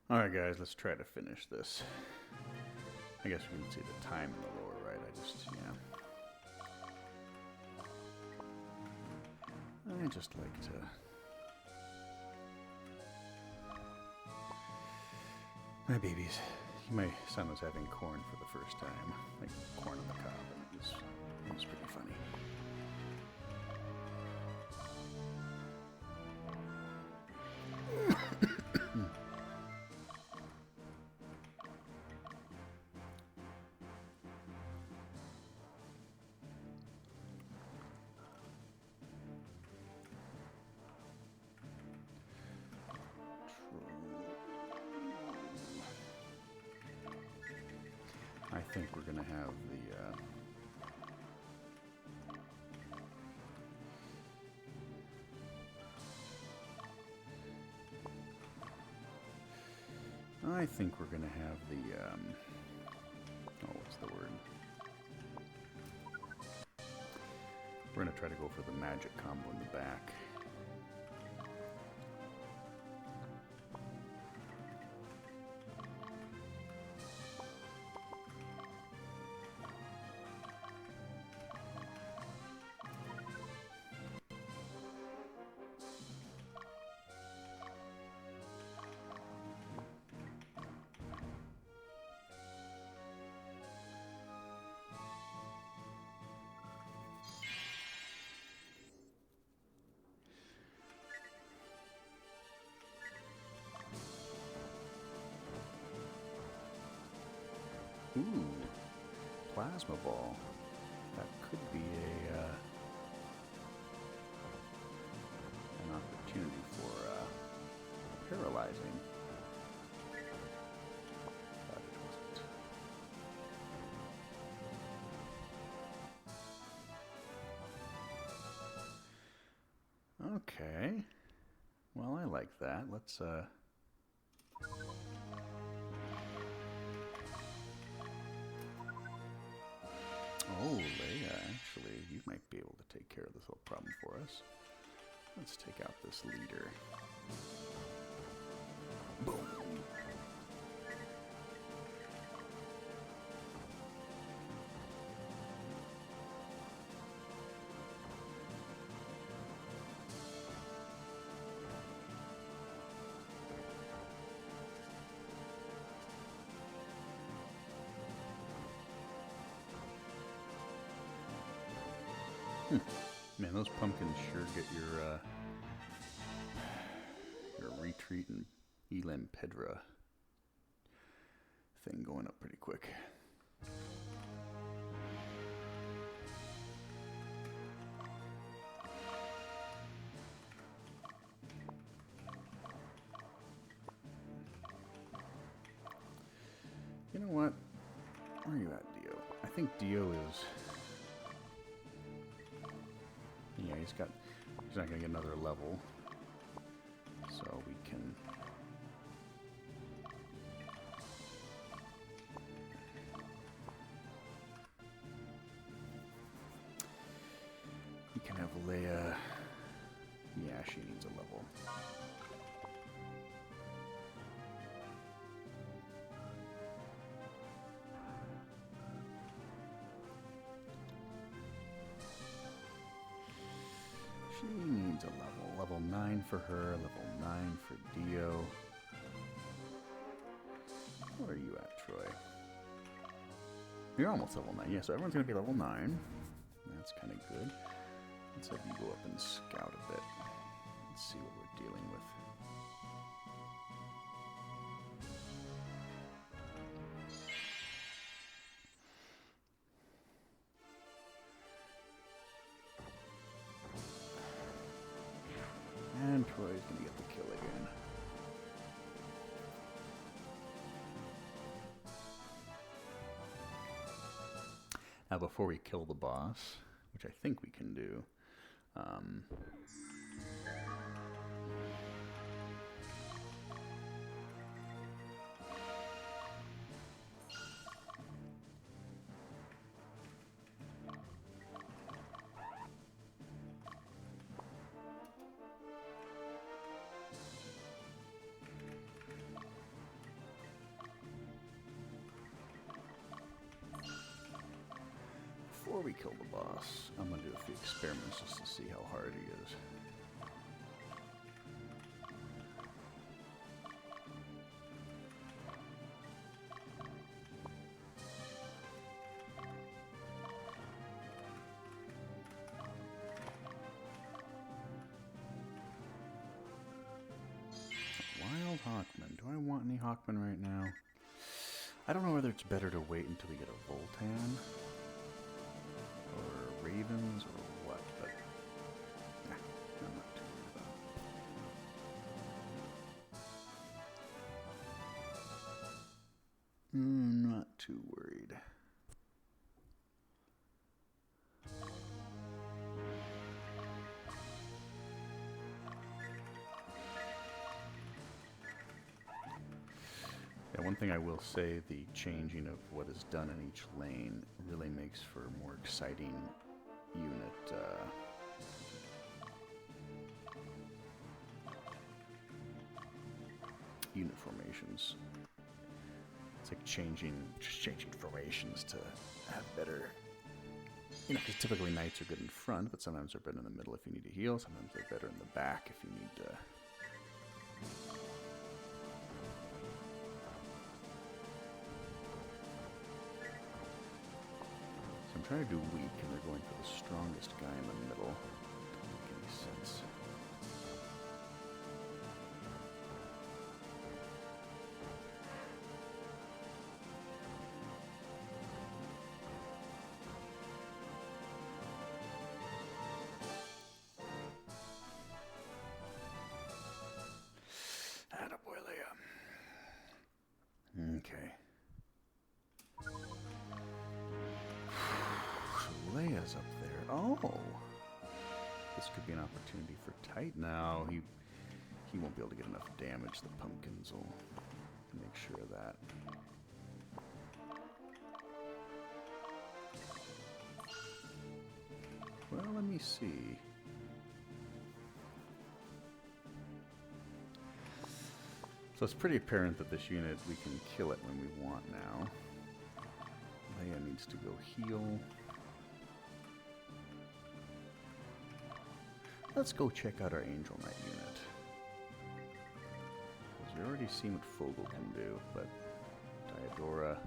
Alright guys, let's try to finish this. I guess we can see the time in the lower right. I just like to... My babies. My son was having corn for the first time. Like corn on the cob, and it was pretty funny. I think we're gonna have the oh, what's the word? We're gonna try to go for the magic combo in the back. Ooh, plasma ball. That could be an opportunity for paralyzing. But it wasn't. Okay. Well, I like that. Let's Oh, Leia, actually, you might be able to take care of this whole problem for us. Let's take out this leader. Boom. Man, those pumpkins sure get your retreat and Elam Pedra thing going up pretty quick. You know what? Where are you at, Dio? I think Dio is... Yeah, he's not gonna get another level, so we can. We can have Leia. Yeah, she needs a level. She needs a level. Level 9 for her, level 9 for Dio. Where are you at, Troy? You're almost level 9. Yeah, so everyone's going to be level 9. That's kind of good. Let's have you go up and scout a bit. Let's see what we're dealing with. And Troy's gonna get the kill again. Now, before we kill the boss, which I think we can do, we kill the boss, I'm gonna do a few experiments just to see how hard he is. Wild Hawkman. Do I want any Hawkman right now? I don't know whether it's better to wait until we get a Voltan, or Ravens, or what, but nah, I'm not too worried about it. Not too worried. Yeah, one thing I will say, the changing of what is done in each lane really makes for a more exciting unit formations. It's like changing formations to have better, you know, because typically knights are good in front, but sometimes they're better in the middle if you need to heal, sometimes they're better in the back if you need to. I'm trying to do weak, and they're going for the strongest guy in the middle. Doesn't make any sense. Attaboy, Leia. Okay. Leia's up there. Oh! This could be an opportunity for Tight. No, he won't be able to get enough damage. The pumpkins will make sure of that. Well, let me see. So it's pretty apparent that this unit, we can kill it when we want now. Leia needs to go heal. Let's go check out our Angel Knight unit. Because we already seen what Fogel can do, but Diodora.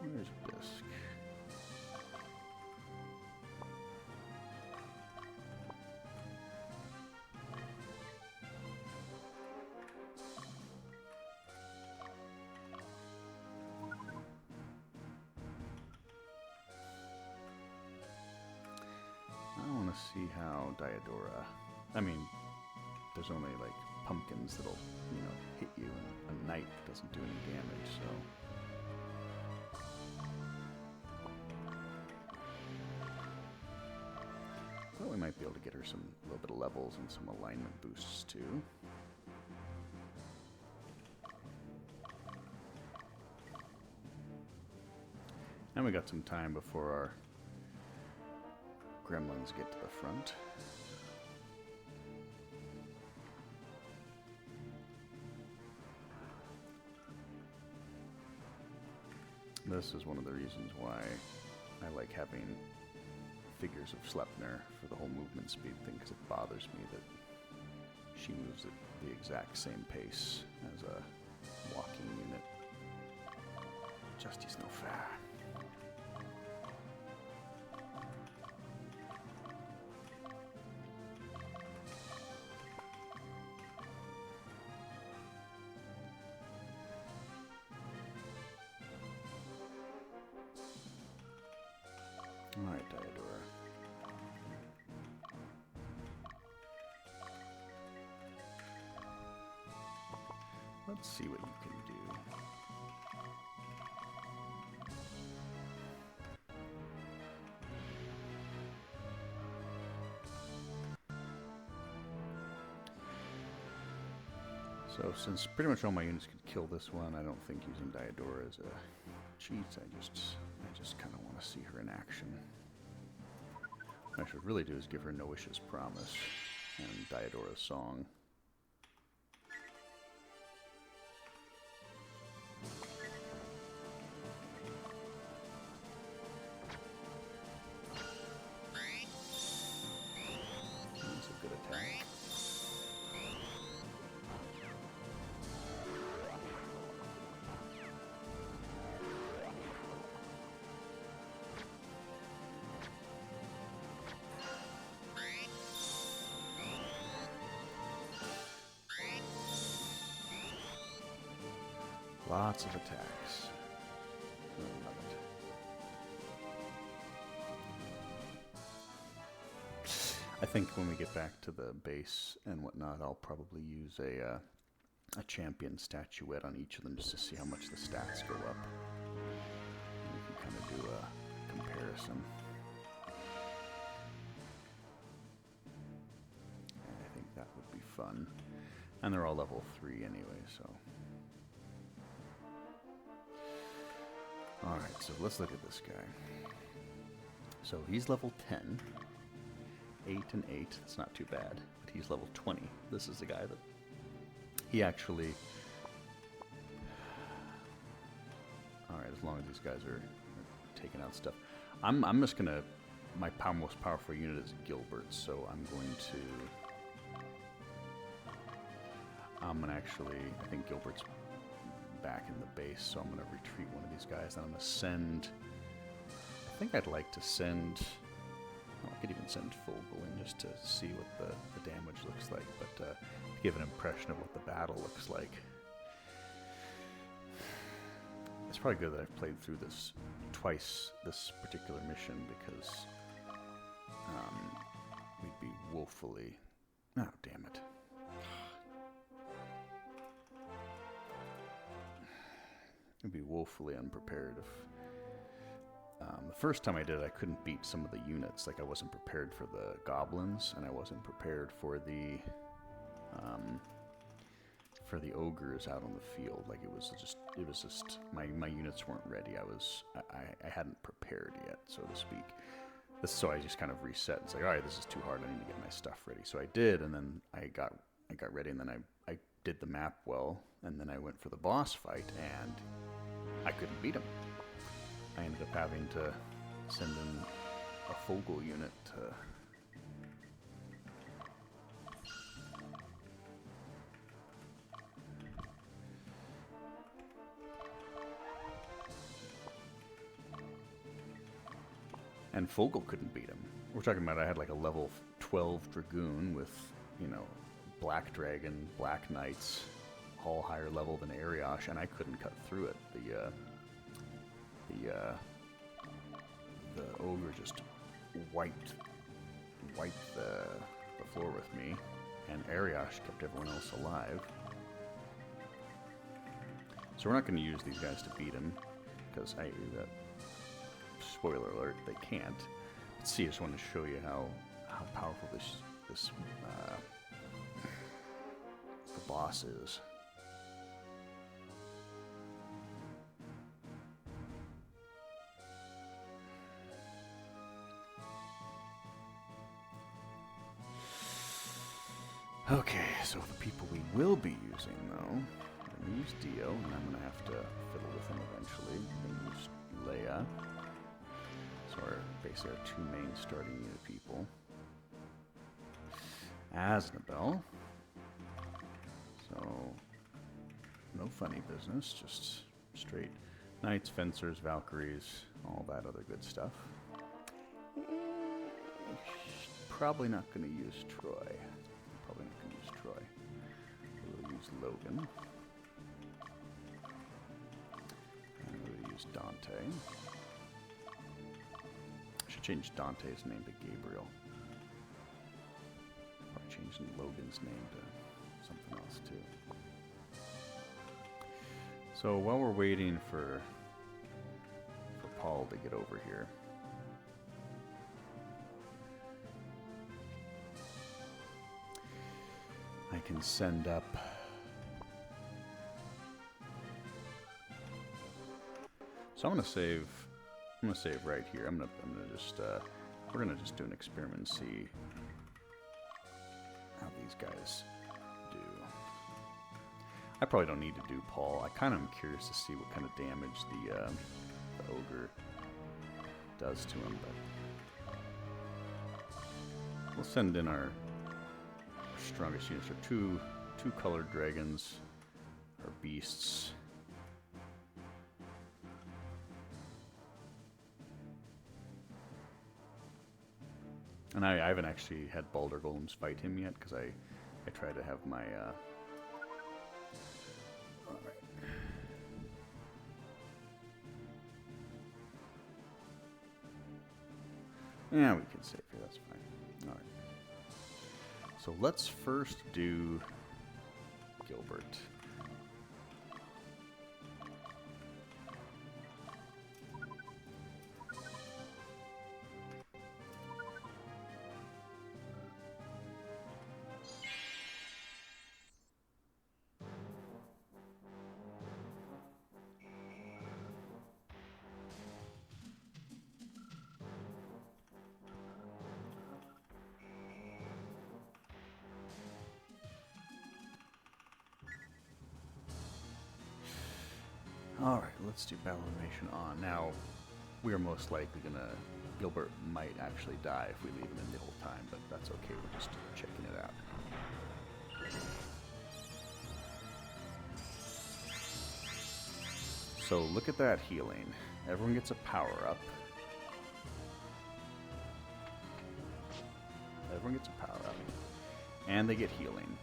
Where's Bisk? See how Diodora, I mean, there's only like pumpkins that'll, you know, hit you, and a knight doesn't do any damage, so. Well, we might be able to get her some little bit of levels and some alignment boosts too. And we got some time before our gremlins get to the front. This is one of the reasons why I like having figures of Sleipnir for the whole movement speed thing, because it bothers me that she moves at the exact same pace as a walking unit. Justy's no fair. Alright, Diodora. Let's see what you can do. So since pretty much all my units could kill this one, I don't think using Diodora is a cheat. I just kind of want to see her in action. What I should really do is give her Noish's Promise and Diodora's Song. Lots of attacks. I love it. I think when we get back to the base and whatnot, I'll probably use a champion statuette on each of them just to see how much the stats go up. And we can kind of do a comparison. And I think that would be fun. And they're all level 3 anyway, so. Alright, so let's look at this guy. So he's level 10. 8 and 8, that's not too bad. But he's level 20. This is the guy that he actually... Alright, as long as these guys are taking out stuff. I'm just gonna... My most powerful unit is Gilbert, so I'm going to actually... I think Gilbert's back in the base, so I'm going to retreat one of these guys. Then I'm going to send... I think I'd like to send... I could even send Fogel in just to see what the damage looks like, but to give an impression of what the battle looks like. It's probably good that I've played through this twice, this particular mission, because we'd be woefully... Oh, damn it. We'd be woefully unprepared if... the first time I did it, I couldn't beat some of the units. Like, I wasn't prepared for the goblins, and I wasn't prepared for the ogres out on the field. Like, it was just my units weren't ready. I hadn't prepared yet, so to speak. So I just kind of reset. It's like, all right, this is too hard. I need to get my stuff ready. So I did, and then I got ready, and then I did the map well, and then I went for the boss fight, and I couldn't beat him. I ended up having to send in a Fogel unit to... And Fogel couldn't beat him. We're talking about I had like a level 12 Dragoon with, you know, Black Dragon, Black Knights, all higher level than Ariosh, and I couldn't cut through it. The ogre just wiped the floor with me, and Ariosh kept everyone else alive. So we're not going to use these guys to beat him, because spoiler alert, they can't. But see, I just want to show you how powerful the boss is. Okay, so the people we will be using, though, we're going to use Dio, and I'm going to have to fiddle with him eventually. We're going to use Leia. So basically our two main starting unit people. Aznabel. So, no funny business, just straight knights, fencers, Valkyries, all that other good stuff. Probably not going to use Troy. We'll use Logan. And we'll use Dante. I should change Dante's name to Gabriel. Or change Logan's name to something else too. So while we're waiting for Paul to get over here, I can send up so I'm gonna save right here. I'm gonna just we're gonna just do an experiment and see how these guys do. I probably don't need to do Paul. I kind of am curious to see what kind of damage the ogre does to him, but we'll send in our strongest units. Are two colored dragons, or beasts. And I haven't actually had Baldur Golems fight him yet, because I try to have my... Alright. Yeah, we can save here, that's fine. Alright. So let's first do Gilbert. Alright, let's do battle animation on. Now, we are most likely gonna... Gilbert might actually die if we leave him in the whole time, but that's okay, we're just checking it out. So look at that healing. Everyone gets a power-up. Everyone gets a power-up. And they get healing.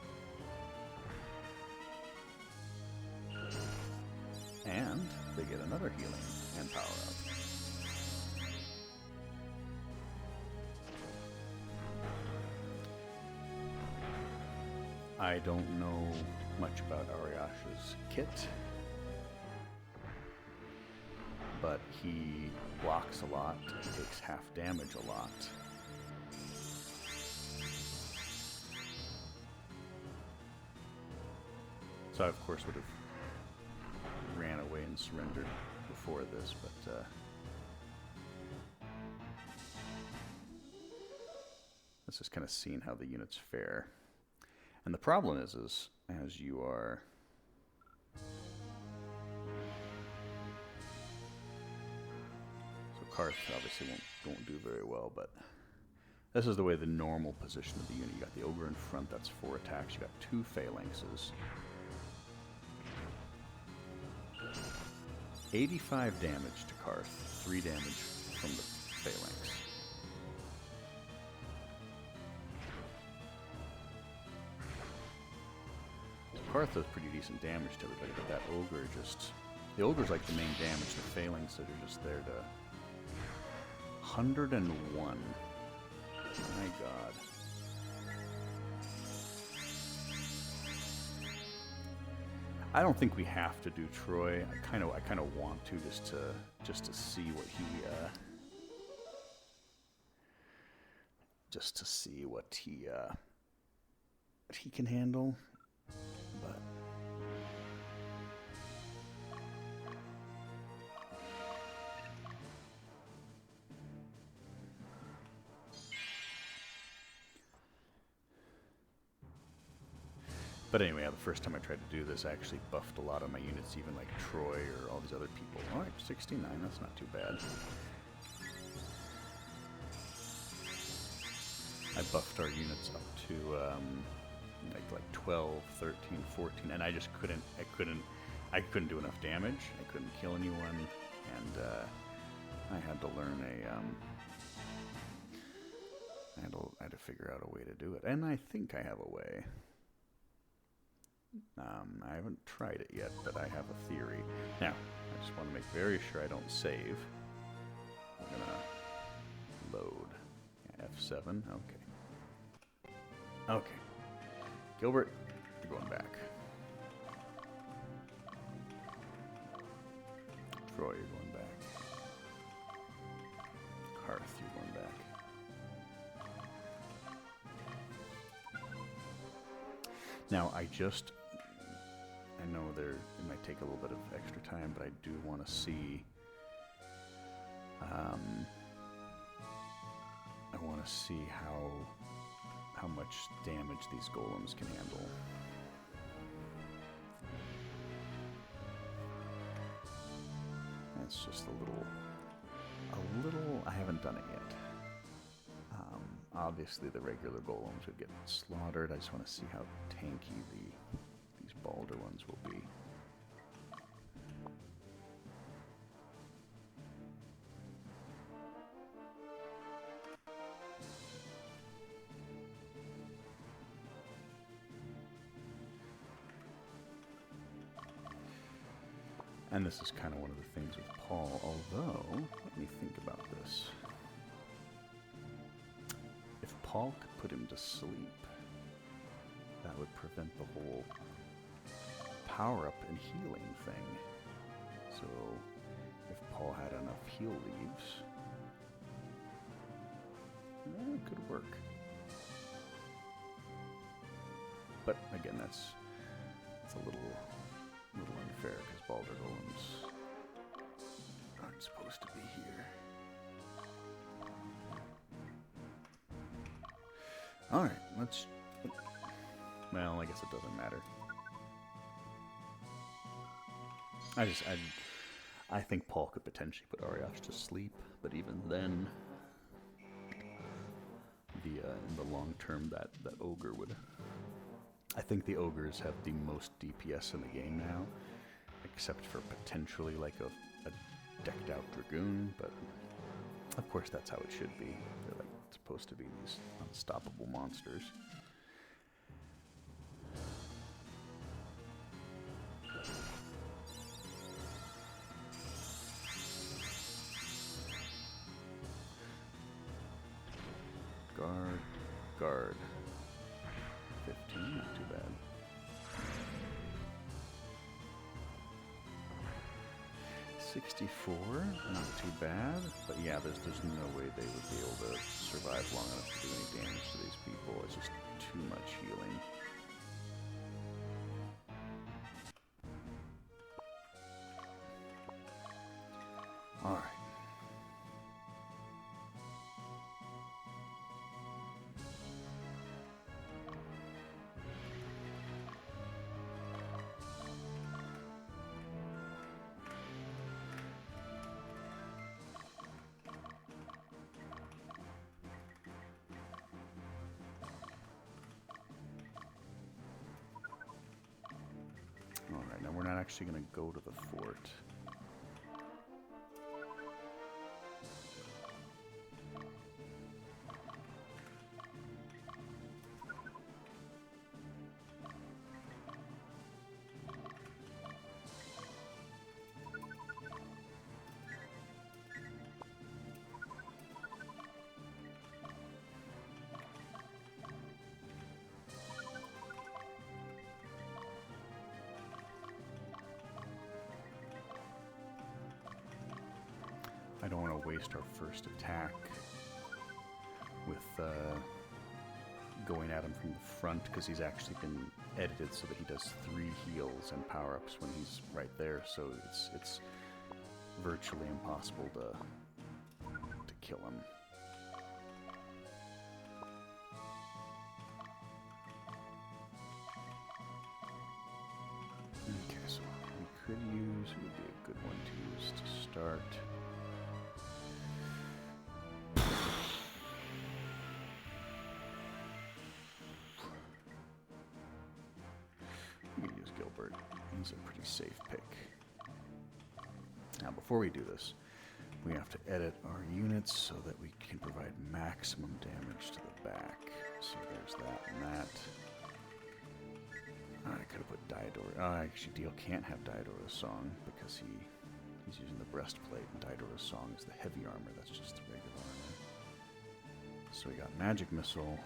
And they get another healing and power-up. I don't know much about Ariash's kit, but he blocks a lot, takes half damage a lot. So I, of course, would have ran away and surrendered before this, but let's just kind of seeing how the units fare. And the problem is as you are so Karth obviously won't do very well, but this is the way the normal position of the unit. You got the ogre in front, that's 4 attacks. You got 2 phalanxes. 85 damage to Karth, 3 damage from the phalanx. Karth does pretty decent damage to everybody, but that ogre just... The ogre's like the main damage. The phalanxes are just there to... 101. My god. I don't think we have to do Troy. I kind of want to just to see what he what he can handle. But anyway, the first time I tried to do this, I actually buffed a lot of my units, even like Troy or all these other people. Alright, 69, that's not too bad. I buffed our units up to like 12, 13, 14, and I just couldn't do enough damage. I couldn't kill anyone, and I had to learn I had to figure out a way to do it, and I think I have a way. I haven't tried it yet, but I have a theory. Now, I just want to make very sure I don't save. I'm gonna load F7. Okay. Okay. Gilbert, you're going back. Troy, you're going back. Karth, you're going back. Now, I know it might take a little bit of extra time, but I do want to see, I want to see how much damage these golems can handle. It's just a little, I haven't done it yet. Obviously the regular golems would get slaughtered. I just want to see how tanky these Balder ones will be. And this is kind of one of the things with Paul, although, let me think about this. Paul could put him to sleep. That would prevent the whole power-up and healing thing. So, if Paul had enough heal leaves, it could work. But again, that's a little unfair because Baldur Golems aren't supposed to be here. All right, let's. Well, I guess it doesn't matter. I think Paul could potentially put Arioch to sleep, but even then, in the long term, that ogre would. I think the ogres have the most DPS in the game now, except for potentially like a decked out dragoon, but of course that's how it should be. They're like supposed to be these unstoppable monsters. Guard. 15, not too bad. $64, not too bad. But yeah, there's no way they would be able to survive long enough to do any damage to these people. It's just too much healing. Alright. Alright, now we're not actually going to go to the fort. I don't want to waste our first attack with going at him from the front, because he's actually been edited so that he does 3 heals and power-ups when he's right there, so it's virtually impossible to kill him. Okay, so we could use, it would be a good one to use to start. He's a pretty safe pick. Now, before we do this, we have to edit our units so that we can provide maximum damage to the back. So there's that and that. I could have put Diodor. Actually, Deal can't have Diodora's Song because he's using the breastplate, and Diodora's Song is the heavy armor. That's just the regular armor. So we got Magic Missile.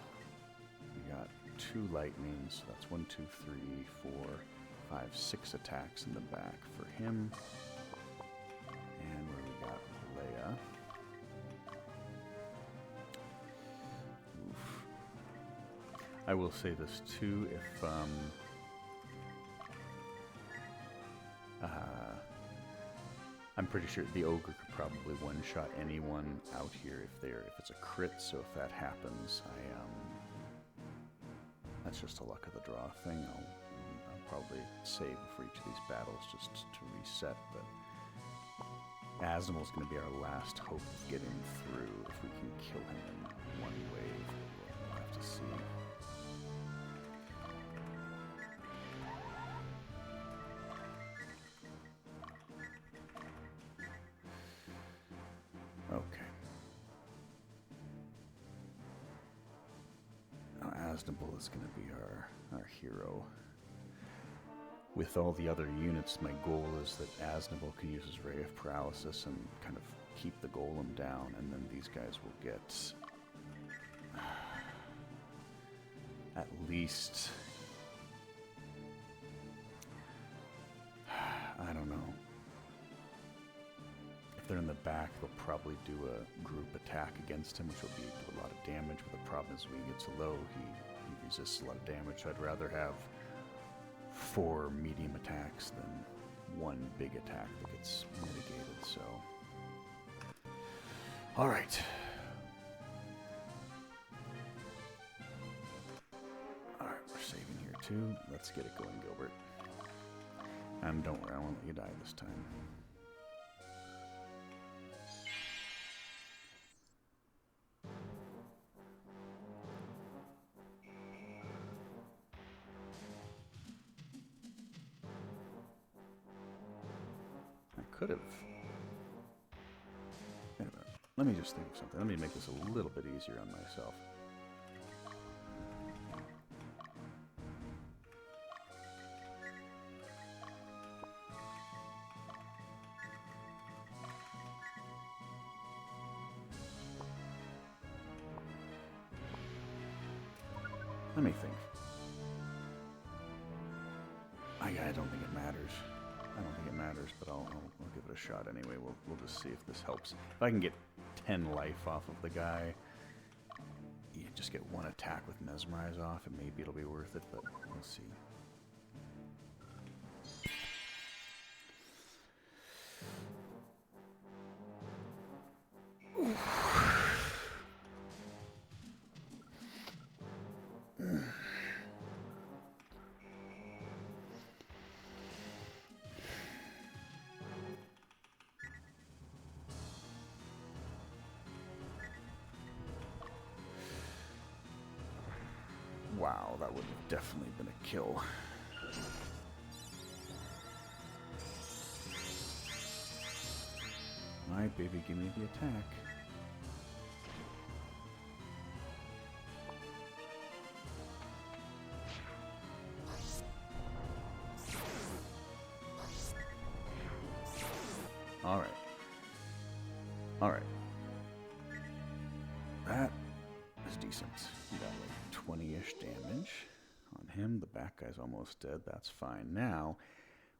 We got 2 lightnings. So that's 1, 2, 3, 4, 5, 6 attacks in the back for him. And where we got Leia. Oof. I will say this too, if I'm pretty sure the ogre could probably one-shot anyone out here if it's a crit. So if that happens, that's just a luck of the draw thing. I'll probably save for each of these battles just to reset, but Asnimal's going to be our last hope of getting through. If we can kill him in one wave, we'll have to see. Okay. Now Asnimal is going to be our hero. With all the other units, my goal is that Asnimal can use his Ray of Paralysis and kind of keep the golem down, and then these guys will get at least, I don't know. If they're in the back, they'll probably do a group attack against him, which will do a lot of damage. But the problem is when he gets low, he resists a lot of damage. So I'd rather have 4 medium attacks than 1 big attack that gets mitigated. So, all right. All right, we're saving here too. Let's get it going, Gilbert. And don't worry, I won't let you die this time. Could have. Wait a minute. Let me just think of something. Let me make this a little bit easier on myself. Let me think. I don't think it matters. I don't think it matters, but I'll give it a shot anyway. We'll just see if this helps. If I can get 10 life off of the guy, you just get 1 attack with Mesmerize off, and maybe it'll be worth it, but we'll see. Wow, that would have definitely been a kill. My baby, give me the attack. Alright. Alright. That is decent. We got like 20-ish damage on him. The back guy's almost dead. That's fine. Now,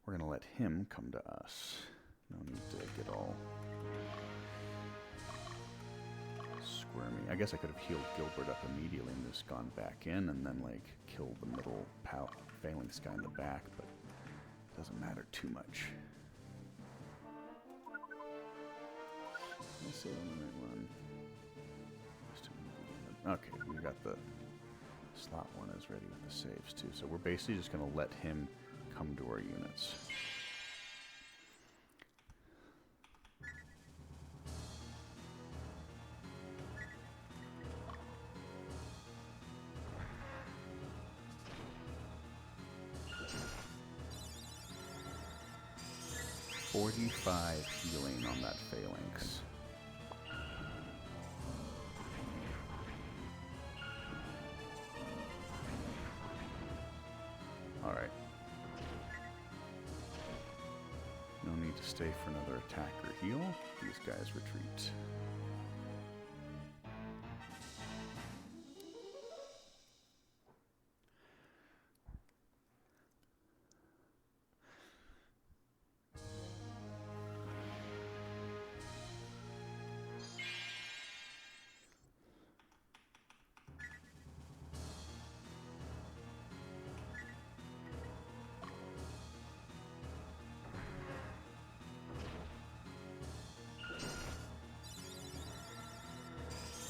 we're going to let him come to us. No need to get all squirmy. I guess I could have healed Gilbert up immediately and just gone back in and then, like, killed the middle phalanx guy in the back, but it doesn't matter too much. Let's see on the right one. Okay, we got the slot one is ready with the saves too. So we're basically just going to let him come to our units. $45 healing on that phalanx. Alright. No need to stay for another attack or heal. These guys retreat.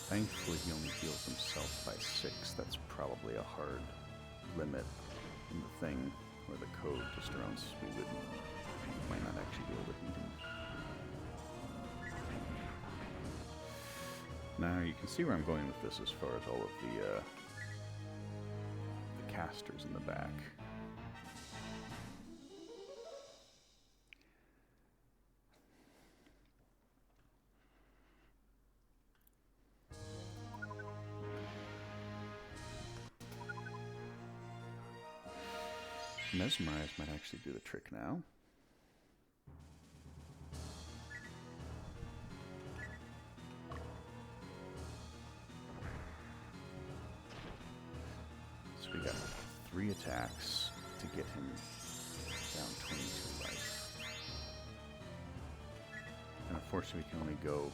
Thankfully, he only heals himself by 6. That's probably a hard limit in the thing, or the code, just around we might not actually be able to heal him. Now, you can see where I'm going with this as far as all of the casters in the back. Mesmerize might actually do the trick now. 3 attacks to get him down 22 life. And unfortunately, we can only go...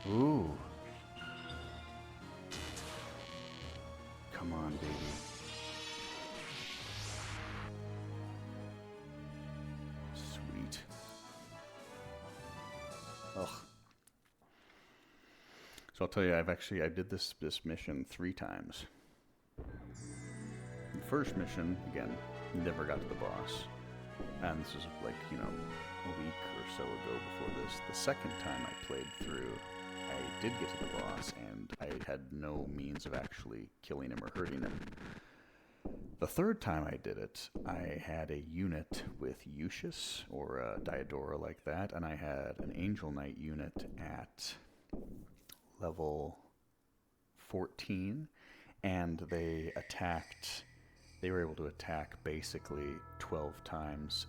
Ooh. Come on, baby. Sweet. Ugh. So I'll tell you, I did this mission 3 times. The first mission, again, never got to the boss. And this was like, you know, a week or so ago before this. The second time I played through, I did get to the boss, and I had no means of actually killing him or hurting him. The third time I did it, I had a unit with Eustace, or a Diodora like that, and I had an Angel Knight unit at level 14, and they were able to attack basically 12 times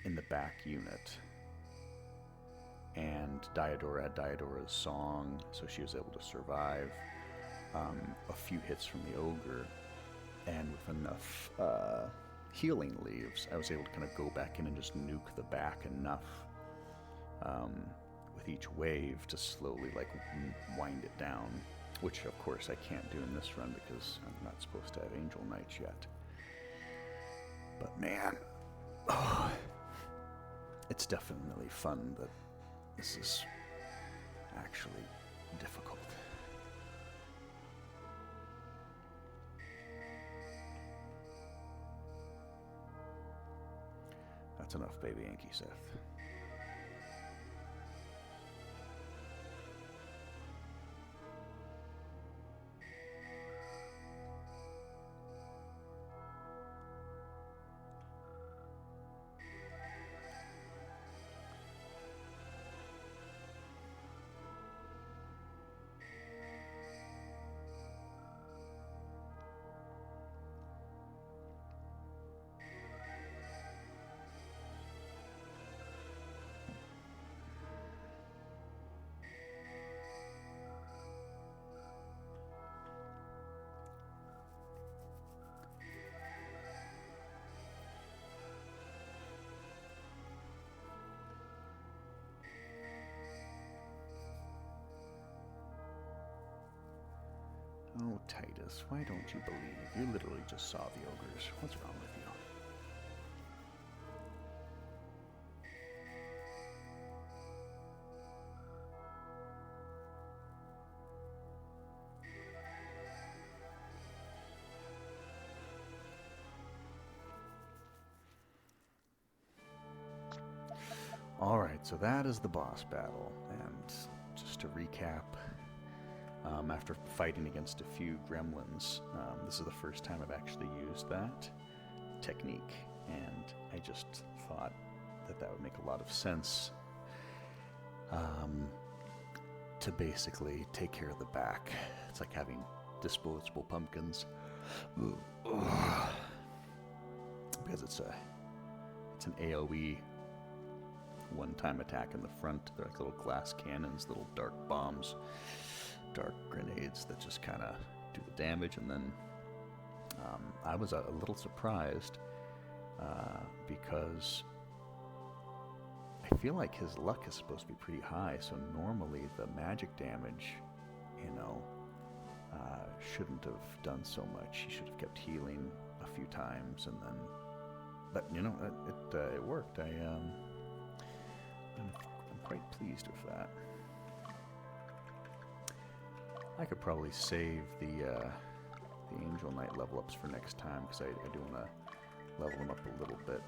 in the back unit. And Diodora had Diodora's song, so she was able to survive a few hits from the ogre, and with enough healing leaves, I was able to kind of go back in and just nuke the back enough with each wave to slowly like wind it down, which of course I can't do in this run because I'm not supposed to have Angel Knights yet. But man, oh, it's definitely fun that this is actually difficult. That's enough, baby Yankee Seth. Oh, Titus, why don't you believe? You literally just saw the ogres. What's wrong with you? Alright, so that is the boss battle, and just to recap, after fighting against a few gremlins, this is the first time I've actually used that technique, and I just thought that that would make a lot of sense to basically take care of the back. It's like having disposable pumpkins. Because it's an AoE one-time attack in the front. They're like little glass cannons, little dark bombs, dark grenades that just kind of do the damage. And then I was a little surprised because I feel like his luck is supposed to be pretty high, so normally the magic damage, you know, shouldn't have done so much. He should have kept healing a few times, and then, but you know, it worked. I'm quite pleased with that. I could probably save the Angel Knight level ups for next time, because I do want to level them up a little bit.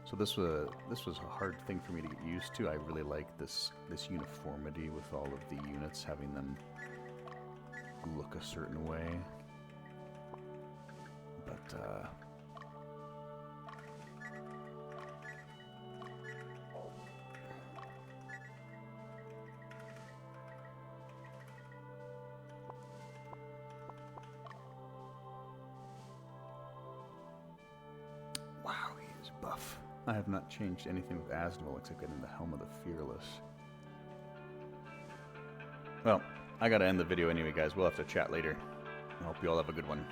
So this was a hard thing for me to get used to. I really like this uniformity with all of the units, having them look a certain way. But I have not changed anything with Asdevil except getting the Helm of the Fearless. Well, I gotta end the video anyway, guys. We'll have to chat later. I hope you all have a good one.